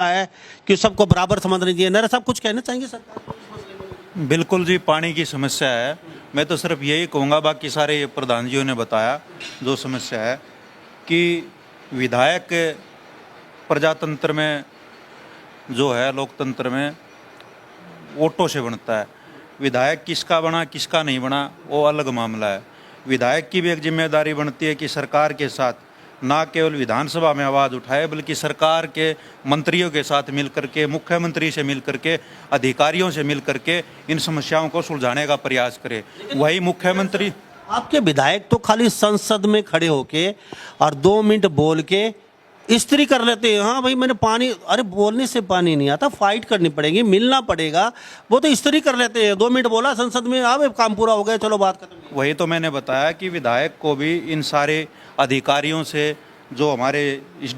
है कि सबको बराबर समझना चाहिए। नरे साहब कुछ कहना चाहेंगे सर? बिल्कुल जी, पानी की समस्या है। मैं तो सिर्फ यही कहूँगा, बाकी सारे प्रधान जियों ने बताया जो समस्या है कि विधायक प्रजातंत्र में जो है, लोकतंत्र में वोटों से बनता है। विधायक किसका बना किसका नहीं बना वो अलग मामला है। विधायक की भी एक जिम्मेदारी बनती है कि सरकार के साथ ना केवल विधानसभा में आवाज़ उठाए, बल्कि सरकार के मंत्रियों के साथ मिलकर के, मुख्यमंत्री से मिलकर के, अधिकारियों से मिलकर के इन समस्याओं को सुलझाने का प्रयास करे। वही मुख्यमंत्री, आपके विधायक तो खाली संसद में खड़े होके और 2 मिनट बोल के इस्त्री कर लेते हैं। हाँ भाई मैंने पानी, अरे बोलने से पानी नहीं आता, फाइट करनी पड़ेगी, मिलना पड़ेगा। वो तो इस्त्री कर लेते हैं, 2 मिनट बोला संसद में, अब काम पूरा हो गया, चलो बात खत्म। वही तो मैंने बताया कि विधायक को भी इन सारे अधिकारियों से, जो हमारे इस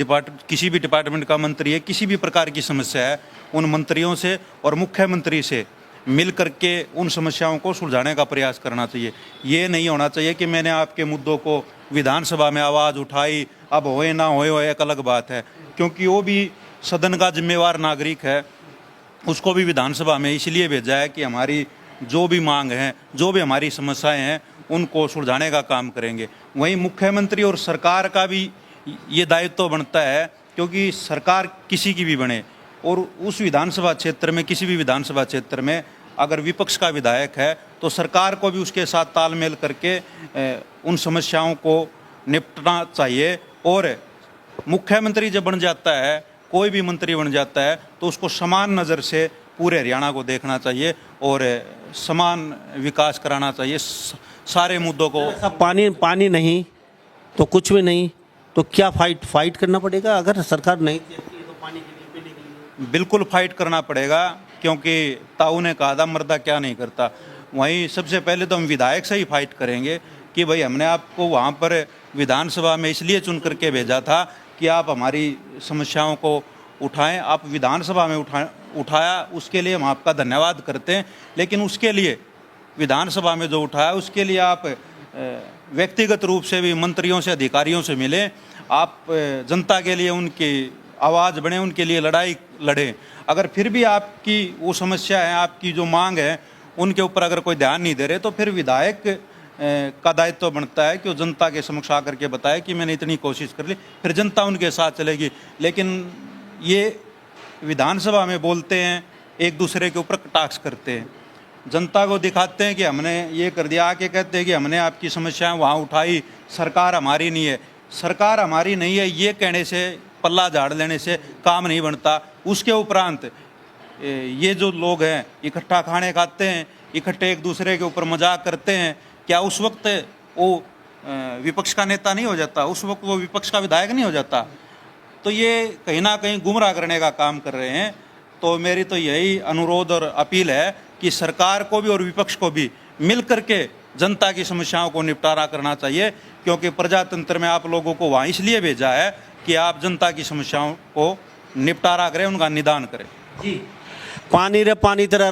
किसी भी डिपार्टमेंट का मंत्री है, किसी भी प्रकार की समस्या है, उन मंत्रियों से और मुख्यमंत्री से मिल करके उन समस्याओं को सुलझाने का प्रयास करना चाहिए। ये नहीं होना चाहिए कि मैंने आपके मुद्दों को विधानसभा में आवाज़ उठाई, अब होए ना होए एक अलग बात है, क्योंकि वो भी सदन का जिम्मेवार नागरिक है। उसको भी विधानसभा में इसलिए भेजा है कि हमारी जो भी मांग है, जो भी हमारी समस्याएं हैं, उनको सुलझाने का काम करेंगे। वहीं मुख्यमंत्री और सरकार का भी ये दायित्व बनता है, क्योंकि सरकार किसी की भी बने और उस विधानसभा क्षेत्र में, किसी भी विधानसभा क्षेत्र में अगर विपक्ष का विधायक है तो सरकार को भी उसके साथ तालमेल करके उन समस्याओं को निपटना चाहिए। और मुख्यमंत्री जब बन जाता है, कोई भी मंत्री बन जाता है, तो उसको समान नज़र से पूरे हरियाणा को देखना चाहिए और समान विकास कराना चाहिए। सारे मुद्दों को, सब पानी नहीं तो कुछ भी नहीं, तो क्या फाइट करना पड़ेगा अगर सरकार नहीं देती है तो पानी के लिए, पीने के लिए? बिल्कुल फाइट करना पड़ेगा, क्योंकि ताऊ ने कहा था मर्दा क्या नहीं करता। वहीं सबसे पहले तो हम विधायक से ही फाइट करेंगे कि भाई हमने आपको वहाँ पर विधानसभा में इसलिए चुन करके भेजा था कि आप हमारी समस्याओं को उठाएं। आप विधानसभा में उठाया, उसके लिए हम आपका धन्यवाद करते हैं। लेकिन उसके लिए विधानसभा में जो उठाया, उसके लिए आप व्यक्तिगत रूप से भी मंत्रियों से, अधिकारियों से मिलें। आप जनता के लिए उनकी आवाज़ बने, उनके लिए लड़ाई लड़ें। अगर फिर भी आपकी वो समस्या है, आपकी जो मांग है, उनके ऊपर अगर कोई ध्यान नहीं दे रहे, तो फिर विधायक का दायित्व बनता है कि वो जनता के समक्ष आकर के बताए कि मैंने इतनी कोशिश कर ली, फिर जनता उनके साथ चलेगी। लेकिन ये विधानसभा में बोलते हैं, एक दूसरे के ऊपर कटाक्ष करते हैं, जनता को दिखाते हैं कि हमने ये कर दिया, आके कहते हैं कि हमने आपकी समस्याएं वहाँ उठाई, सरकार हमारी नहीं है। सरकार हमारी नहीं है ये कहने से, पल्ला झाड़ लेने से काम नहीं बनता। उसके उपरांत ये जो लोग हैं इकट्ठा खाने खाते हैं, इकट्ठे एक दूसरे के ऊपर मजाक करते हैं, क्या उस वक्त वो विपक्ष का नेता नहीं हो जाता? उस वक्त वो विपक्ष का विधायक नहीं हो जाता? तो ये कहीं ना कहीं गुमराह करने का काम कर रहे हैं। तो मेरी तो यही अनुरोध और अपील है कि सरकार को भी और विपक्ष को भी मिल करके जनता की समस्याओं को निपटारा करना चाहिए, क्योंकि प्रजातंत्र में आप लोगों को वहाँ इसलिए भेजा है कि आप जनता की समस्याओं को निपटारा करें, उनका निदान करें। जी, पानी रे पानी तेरा